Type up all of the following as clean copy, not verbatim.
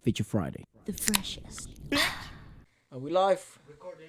Feature Friday. The freshest. Are we live? Recording.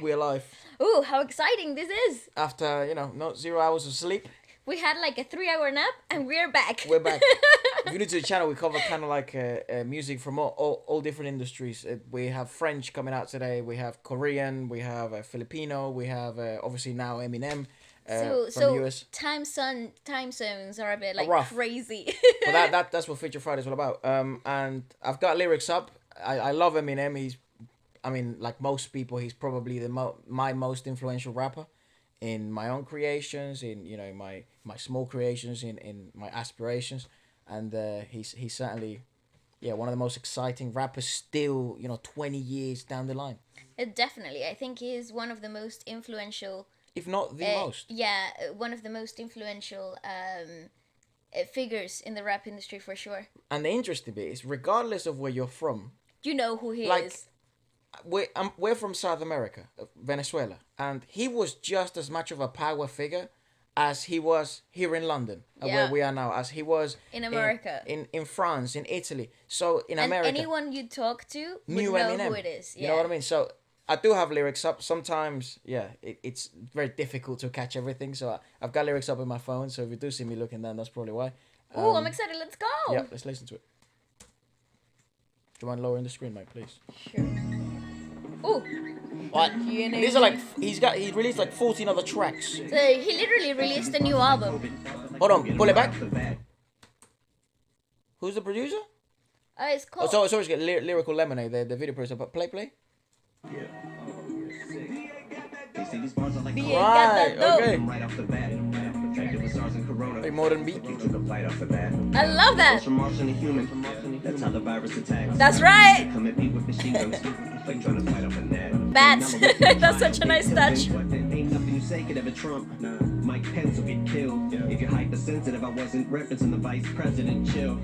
We're live. Ooh, how exciting this is! After, not 0 hours of sleep, We had like a 3-hour nap and we're back. we're back. If you're new to the channel, we cover kind of like music from all different industries. We have French coming out today, we have Korean, we have Filipino, we have obviously now Eminem from the US. Time zones are a bit like Rough. crazy. But that's what Feature Friday is all about. And I've got lyrics up. I love Eminem. Like most people, he's probably my most influential rapper in my own creations, in my small creations, in my aspirations, and he's certainly one of the most exciting rappers still 20 years down the line, Definitely, I think he is one of the most influential. if not the most. Yeah, one of the most influential figures in the rap industry for sure. And the interesting bit is, regardless of where you're from, You know who he Like, is. we're from South America, Venezuela, and he was just as much of a power figure as he was here in London, Yeah. where we are now, as he was In America. in France, in Italy. So in And America, anyone you talk to would knew know Eminem. who it is. You know what I mean? So I do have lyrics up. Sometimes, it's very difficult to catch everything. So I've got lyrics up in my phone. So if you do see me looking down, that's probably why. Ooh, I'm excited. Let's go. Yeah, let's listen to it. Do you mind lowering the screen, mate, please? Sure. Ooh. What? GNAT. These are like he released like 14 other tracks. So he literally released a new album. Hold on, pull it back. Who's the producer? It's Oh, called. sorry, Lyrical Lemonade, the video producer. But play. Yeah, Right, got that dope. okay. Hey, modern beat. I love that. From Martian to human. That's how the virus attacks. That's right. Come at me with machine guns. Like trying to fight off a net. Bats. That's such a nice touch. Ain't nothing you say could ever trump. Mike Pence will get killed. If you're hypersensitive, I wasn't referencing the vice president. Chill.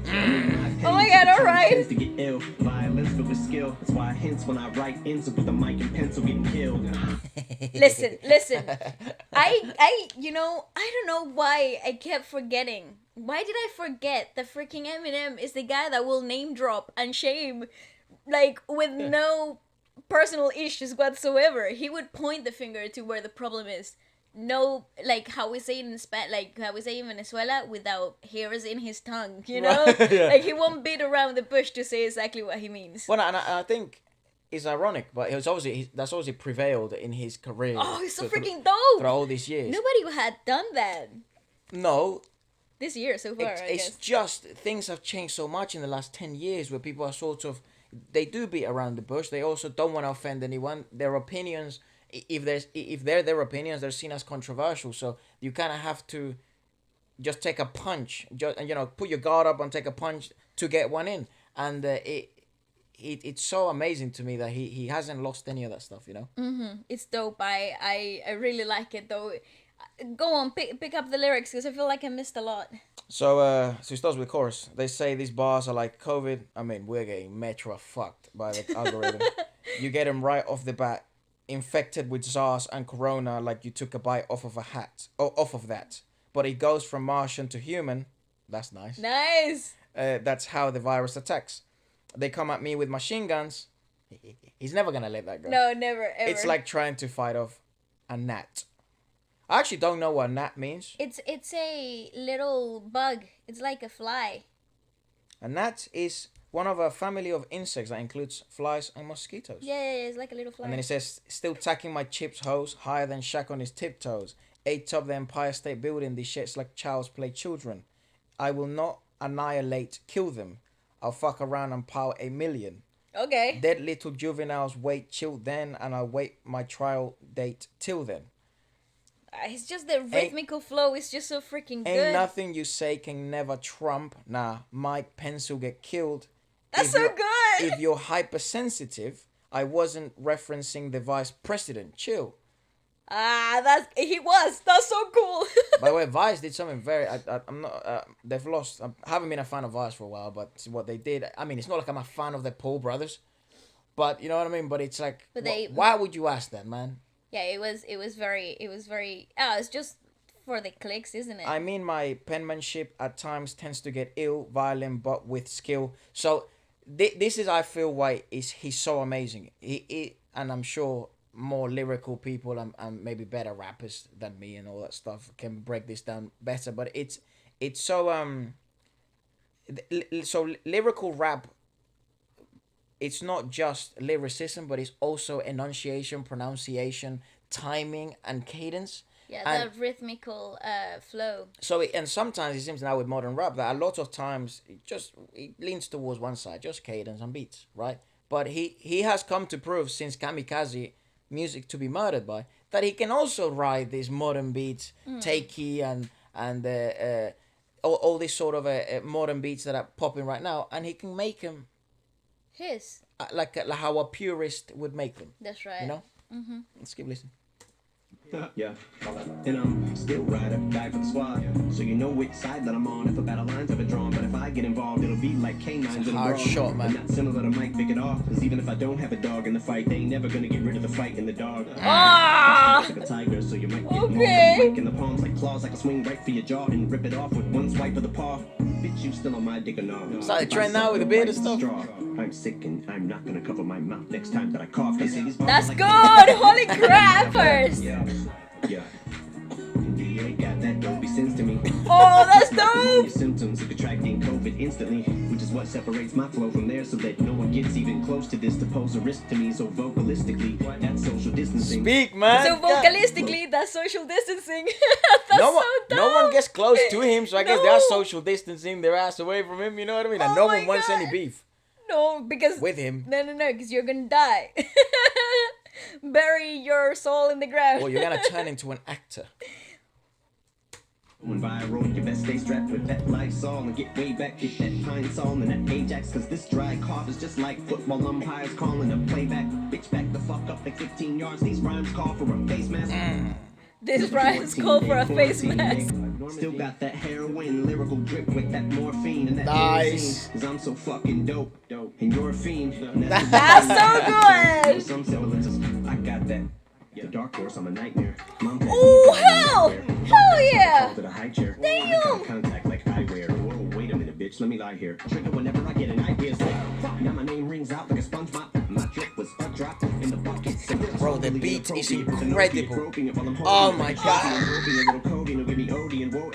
Oh my God, all right. Tends to get ill. Violence but with skill. That's why I hints when I write ends with the mic and pencil getting killed. Listen. I don't know why I kept forgetting. Why did I forget that freaking Eminem is the guy that will name drop and shame, like, with no personal issues whatsoever? He would point the finger to where the problem is. No, like how we say it in how we say in Venezuela, without hairs in his tongue, you know? Right, yeah. Like, he won't beat around the bush to say exactly what he means. Well, and I think it's ironic, but that's obviously prevailed in his career. Oh, he's so freaking through dope! all these years. Nobody had done that No, this year so far, I it's guess. just things have changed so much in the last 10 years, where people are they do beat around the bush. They also don't want to offend anyone. Their opinions, if they're their opinions, they're seen as controversial. So you kind of have to just take a punch, and put your guard up and take a punch to get one in. And it's so amazing to me that he hasn't lost any of that stuff. It's dope. I really like it though. Go on, pick up the lyrics because I feel like I missed a lot. So it starts with the chorus. They say these bars are like COVID. I mean, we're getting metro fucked by the algorithm. You get them right off the bat, infected with SARS and Corona, like you took a bite off of off of that. But it goes from Martian to human. That's nice. Nice. That's how the virus attacks. They come at me with machine guns. He's never gonna let that go. No, never ever. It's like trying to fight off a gnat. I actually don't know what gnat means. it's a little bug. It's like a fly. A gnat is one of a family of insects that includes flies and mosquitoes. Yeah, it's like a little fly. And then it says, still tacking my chips hose higher than Shaq on his tiptoes. Atop the Empire State Building, these shits like child's play children. I will not annihilate, kill them. I'll fuck around and pile 1 million. Okay. Dead little juveniles wait chill then, and I'll wait my trial date till then. It's just the rhythmical flow is just so freaking good. Ain't nothing you say can never trump. Nah, Mike Pence will get killed. That's If so you're- good. If you're hypersensitive, I wasn't referencing the vice president. Chill. That's so cool. By the way, Vice did something very. I'm not. They've lost. I haven't been a fan of Vice for a while, but what they did. I mean, it's not like I'm a fan of the Paul brothers, but you know what I mean. But it's like, But they- why would you ask that, man? Yeah, it was very. It's just for the clicks, isn't it? I mean, my penmanship at times tends to get ill, violent, but with skill. So this is, I feel, why he's so amazing. And I'm sure more lyrical people and maybe better rappers than me and all that stuff can break this down better. But it's so so lyrical rap. It's not just lyricism, but it's also enunciation, pronunciation, timing, and cadence. Yeah, And the rhythmical flow. so and sometimes it seems now with modern rap that a lot of times it leans towards one side, just cadence and beats, right? But he has come to prove since Kamikaze, music to be murdered by, that he can also ride these modern beats, takey and all these sort of modern beats that are popping right now, and he can make them His. like how a purist would make them. That's right. You know. Let's keep listening. Yeah. And I'm still ride or die for the squad. So you know which side that I'm on if a battle lines have been drawn. But if I get involved, it'll be like canines in a hard brawl. shot, man. I'm not similar to Mike, pick it off. Cause even if I don't have a dog in the fight, they ain't never gonna get rid of the fight in the dog. Ah! Like a tiger, so you might get Okay. more. Mike in the palms like claws, like a swing right for your jaw and rip it off with one swipe of the paw. Bitch, you still on my dick or no? Started to trend now with the beard and stuff. I'm sick and I'm not gonna cover my mouth next time that I cough. They say these bars That's like good! Holy crappers! Yeah, yeah. And you ain't got that dopey sense to me. Oh, that's Your dope! symptoms of contracting COVID instantly, which is what separates my flow from theirs, so that no one gets even close to this to pose a risk to me. So vocalistically, that's social distancing. Speak, man. So vocalistically, that's social distancing. That's no one, so dope! no one gets close to him, so I guess No. they're social distancing their ass away from him. You know what I mean? And Oh no my one wants God. any beef No, because... with him. No, because you're gonna die. Bury your soul in the ground. Or you're gonna turn into an actor. When viral, you best stay strapped with that Lysol and get way back, get that Pine Sol and that Ajax, cause this dry cough is just like football umpires calling a playback. Bitch, back the fuck up like 15 yards, these rhymes call for a face mask. This rhymes call for a face mask. Still got that heroin, lyrical drip with that morphine and that Nice. kerosene, cause I'm so fucking dope, and you're a fiend. That's so good! Some semblances, I got that. The dark horse, I'm a nightmare. Mom tagged me Oh, in my hell! underwear. Hell yeah! Called it a high chair. Damn! Contact like eyewear. Whoa, wait a minute, bitch. Let me lie here. Trigger whenever I get an idea. So, fuck, now my name rings out like a sponge mop. My drip was a drop in the bucket. Bro, the beat is incredible. Oh my God.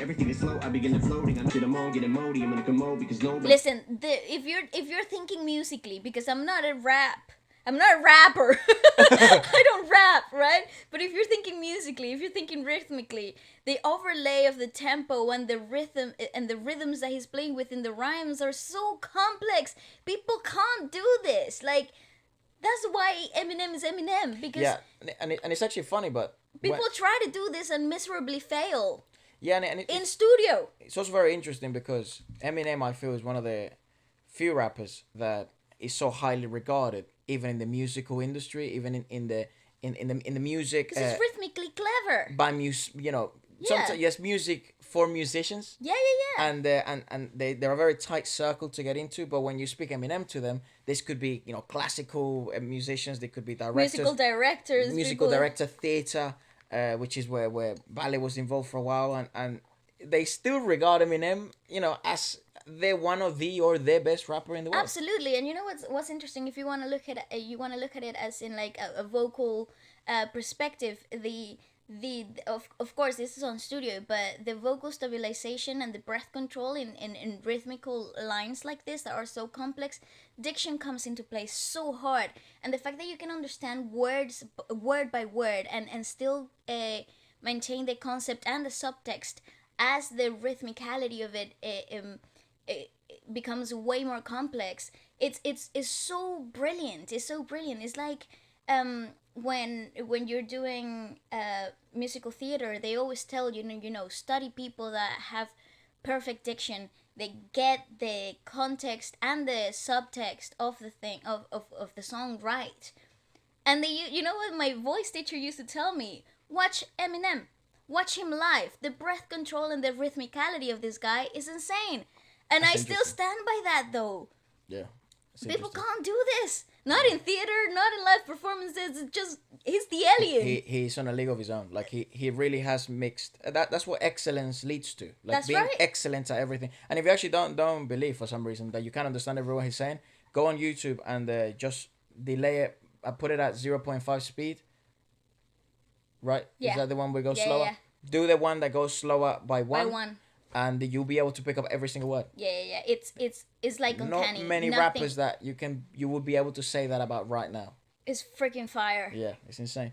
Everything is slow. I begin to floating. I'm shit. I'm on getting moldy. I'm gonna commode because nobody. Listen, if you're thinking musically, because I'm not a rapper. I don't rap, right? But if you're thinking musically, if you're thinking rhythmically, the overlay of the tempo and the rhythm and the rhythms that he's playing with in the rhymes are so complex. People can't do this. Like, that's why Eminem is Eminem, because Yeah, and it's actually funny, but people try to do this and miserably fail yeah, and in studio. it's also very interesting because Eminem, I feel, is one of the few rappers that is so highly regarded, even in the musical industry, even in the music. Because it's rhythmically clever. By sometimes yes, music for musicians. Yeah. And they're a very tight circle to get into. But when you speak Eminem to them, this could be classical musicians. They could be directors, Musical director, theater, which is where ballet was involved for a while, and they still regard Eminem, as they're one of their best rapper in the world. Absolutely, and you know what's interesting? If you want to look at it as in like a vocal perspective, of course this is on studio, but the vocal stabilization and the breath control in rhythmical lines like this that are so complex, diction comes into play so hard, and the fact that you can understand words word by word and still maintain the concept and the subtext as the rhythmicality of it becomes way more complex. It's so brilliant. It's so brilliant. It's like when you're doing musical theater, they always tell you study people that have perfect diction. They get the context and the subtext of the thing of the song right. And you know what my voice teacher used to tell me? Watch Eminem. Watch him live. The breath control and the rhythmicality of this guy is insane. And That's I still stand by that, though. Yeah. People can't do this. Not in theater, not in live performances. It's just, he's the alien. He's on a league of his own. Like he really has mixed. That's what excellence leads to. Like That's being right. excellent at everything. And if you actually don't believe for some reason that you can't understand every word he's saying, go on YouTube and just delay it. I put it at 0.5 speed. Right? Yeah. Is that the one where it goes Yeah, slower? yeah. Do the one that goes slower by By one. one. And you'll be able to pick up every single word. Yeah. It's like uncanny. Not many Nothing. rappers that you would be able to say that about right now. It's freaking fire. Yeah, it's insane.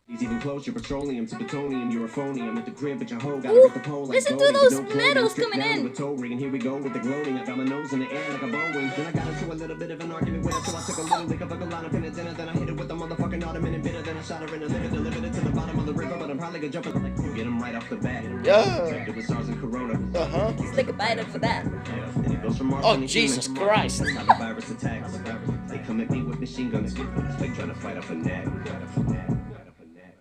He's even close, your petroleum to plutonium, you're a phony. I'm at the crib at your hoe, gotta Ooh, rip the pole like listen to Bodie, those but don't blow me, medals strip coming down in. to a toe ring, and here we go with the gloating. I got my nose in the air like a Boeing. Then I got into a little bit of an argument with her, so I took a little lick of a line up in a dinner. Then I hit it with the motherfucking ottoman and bitter. Then I shot her in the liver, delivered it to the bottom of the river. But I'm probably gonna jump and get him right off the bat. Yeah. It was SARS and Corona. Let's take a bite of that. And it goes from Mars Oh, to Jesus human. Christ. That's how the virus attacks. They come at me with machine guns. It's like trying to fight off a net.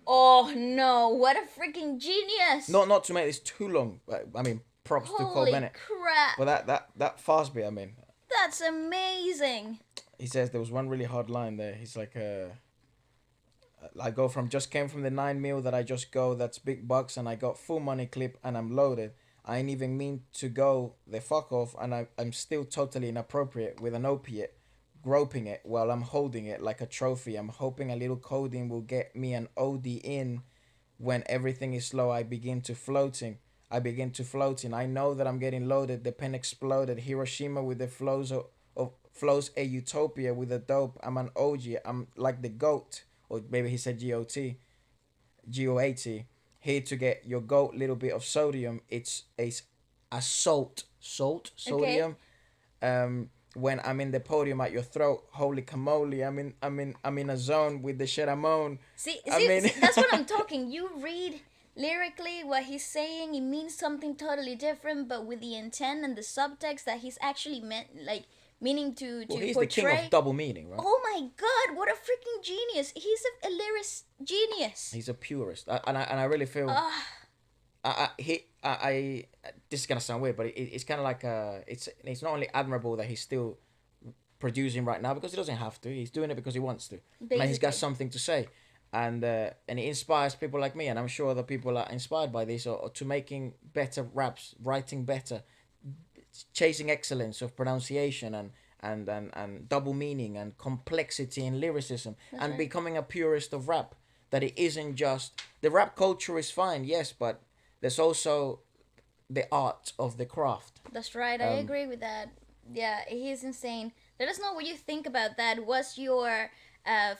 Oh no! What a freaking genius! Not to make this too long, but I mean, props to Cole Holy Bennett. crap! But that fast bit, I mean, That's amazing. he says there was one really hard line there. He's like, I go from just came from the 9 mil that I just go. That's big bucks, and I got full money clip, and I'm loaded. I ain't even mean to go the fuck off, and I'm still totally inappropriate with an opiate, groping it while I'm holding it like a trophy. I'm hoping a little codeine will get me an OD in. When everything is slow, I begin to floating. I know that I'm getting loaded. The pen exploded. Hiroshima with the flows of flows a utopia with a dope. I'm an OG. I'm like the goat, or maybe he said GOT, GOAT. Here to get your goat little bit of sodium. It's a sodium. When I'm in the podium at your throat, holy camole, I'm in a zone with the shit I'm on. See, I mean- that's what I'm talking. You read lyrically what he's saying. It means something totally different, but with the intent and the subtext that he's actually meaning to Well, he's portray. the king of double meaning, right? Oh my god! What a freaking genius! He's a lyric genius. He's a purist, and I really feel. This is gonna sound weird, but it's kind of like it's not only admirable that he's still producing right now because he doesn't have to. He's doing it because he wants to. Like he's got Basically. something to say, and it inspires people like me, and I'm sure other people are inspired by this or to making better raps, writing better, chasing excellence of pronunciation and double meaning and complexity in lyricism and becoming a purist of rap. That it isn't just the rap culture is fine, yes, but there's also the art of the craft. That's right. I agree with that. Yeah, he's insane. Let us know what you think about that. What's your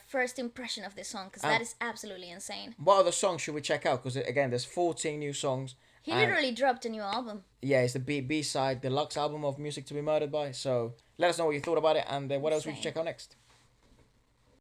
first impression of this song? Because that is absolutely insane. What other songs should we check out? Because again, there's 14 new songs. He and- literally dropped a new album. Yeah, it's the B-side deluxe album of Music to Be Murdered By. So let us know what you thought about it and what else we should Insane. check out next.